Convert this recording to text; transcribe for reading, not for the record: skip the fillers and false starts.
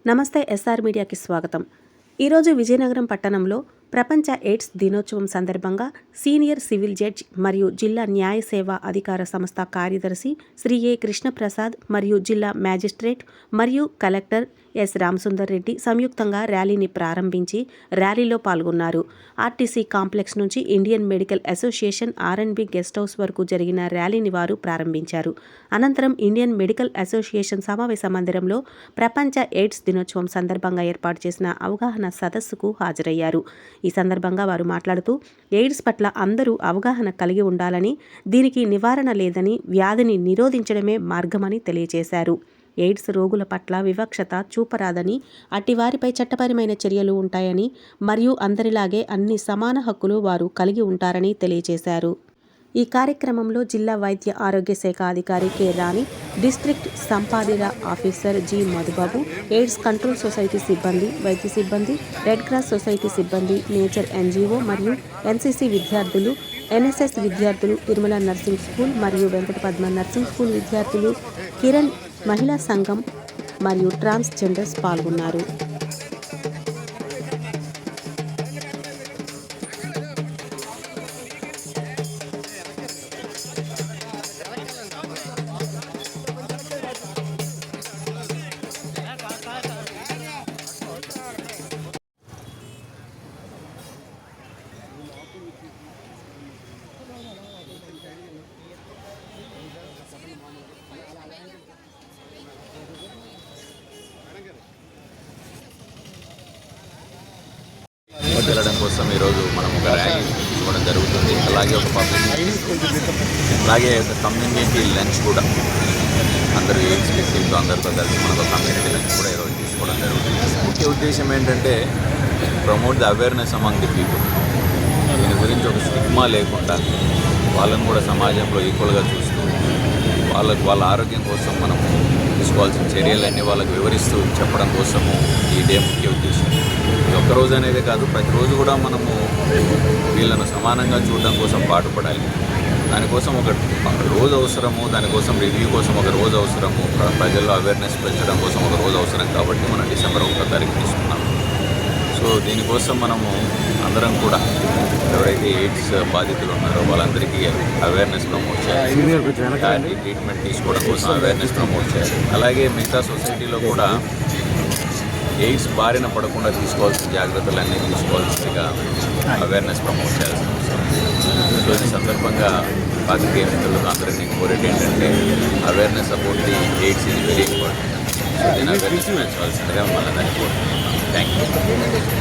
నమస్తే ఎస్ఆర్ మీడియాకి స్వాగతం. ఈరోజు విజయనగరం పట్టణంలో ప్రపంచ ఎయిడ్స్ దినోత్సవం సందర్భంగా సీనియర్ సివిల్ జడ్జి మరియు జిల్లా న్యాయ సేవా అధికార సంస్థ కార్యదర్శి శ్రీ ఏ కృష్ణప్రసాద్ మరియు జిల్లా మ్యాజిస్ట్రేట్ మరియు కలెక్టర్ ఎస్ రామసుందర్ రెడ్డి సంయుక్తంగా ర్యాలీని ప్రారంభించి ర్యాలీలో పాల్గొన్నారు. ఆర్టీసీ కాంప్లెక్స్ నుంచి ఇండియన్ మెడికల్ అసోసియేషన్ ఆర్ఎండ్బి గెస్ట్ హౌస్ వరకు జరిగిన ర్యాలీని వారు ప్రారంభించారు. అనంతరం ఇండియన్ మెడికల్ అసోసియేషన్ సమావేశ మందిరంలో ప్రపంచ ఎయిడ్స్ దినోత్సవం సందర్భంగా ఏర్పాటు చేసిన అవగాహన సదస్సుకు హాజరయ్యారు. ఈ సందర్భంగా వారు మాట్లాడుతూ ఎయిడ్స్ పట్ల అందరూ అవగాహన కలిగి ఉండాలని, దీనికి నివారణ లేదని, వ్యాధిని నిరోధించడమే మార్గమని తెలియజేశారు. ఎయిడ్స్ రోగుల పట్ల వివక్షత చూపరాదని, అట్టివారిపై చట్టపరమైన చర్యలు ఉంటాయని మరియు అందరిలాగే అన్ని సమాన హక్కులు వారు కలిగి ఉంటారని తెలియజేశారు. ఈ కార్యక్రమంలో జిల్లా వైద్య ఆరోగ్య శాఖ అధికారి కె రాణి, డిస్ట్రిక్ట్ సంపాదన officer G Madhubabu, AIDS control society సిబ్బంది, వైద్య సిబ్బంది, రెడ్ క్రాస్ సొసైటీ సిబ్బంది, నేచర్ ఎన్జిఓ మరియు ఎన్సిసి విద్యార్థులు, ఎన్ఎస్ఎస్ విద్యార్థులు, తిరుమల నర్సింగ్ స్కూల్ మరియు వెంకట పద్మ నర్సింగ్ స్కూల్ విద్యార్థులు, కిరణ్ మహిళా సంఘం మరియు ట్రాన్స్జెండర్స్ పాల్గొన్నారు. వెళ్ళడం కోసం ఈరోజు మనం ఒక ర్యాలీ తీసుకోవడం జరుగుతుంది. అలాగే ఒక పబ్లిక్ అలాగే ఒక కమ్యూనిటీ లంచ్ కూడా అందరూ ఎయిడ్స్ విక్టిమ్స్ అందరితో కలిసి మనకు కమ్యూనిటీ లంచ్ కూడా ఈరోజు తీసుకోవడం జరుగుతుంది. ముఖ్య ఉద్దేశం ఏంటంటే promote the awareness among the people. దీని గురించి ఒక స్టిగ్మా లేకుండా వాళ్ళని కూడా సమాజంలో ఈక్వల్గా చూస్తూ వాళ్ళ ఆరోగ్యం కోసం మనం తీసుకోవాల్సిన చర్యలన్నీ వాళ్ళకి వివరిస్తూ చెప్పడం కోసము ఈ డే ముఖ్య ఉద్దేశం. ఇది ఒక్కరోజు అనేది కాదు, ప్రతిరోజు కూడా మనము వీళ్ళను సమానంగా చూడడం కోసం పాటుపడాలి. దానికోసం ఒక రోజు అవసరము, దానికోసం రివ్యూ కోసం ఒక రోజు అవసరము, ప్రజల్లో అవేర్నెస్ పెంచడం కోసం ఒక రోజు అవసరం. కాబట్టి మనం డిసెంబర్ 1వ తారీఖు తీసుకున్నాము. సో దీనికోసం మనము అందరం కూడా ఎవరైతే ఎయిడ్స్ బాధితులు ఉన్నారో వాళ్ళందరికీ అవేర్నెస్ ప్రమోట్ చేయాలి, ట్రీట్మెంట్ తీసుకోవడం కోసం అవేర్నెస్ ప్రమోట్ చేయాలి. అలాగే మిగతా సొసైటీలో కూడా ఎయిడ్స్ బారిన పడకుండా తీసుకోవాల్సిన జాగ్రత్తలన్నీ తీసుకోవాల్సిందిగా అవేర్నెస్ ప్రమోట్ చేయాల్సిన అవసరం. సో ఈ సందర్భంగా పాత్రికేయ మిత్రులకు అందరినీ కోరేది ఏంటంటే awareness about the AIDS is very important. So దీని అవేర్నెస్ పెంచవలసిందిగా మళ్ళీ దాన్ని కోరుకుంటున్నాను. Thank you.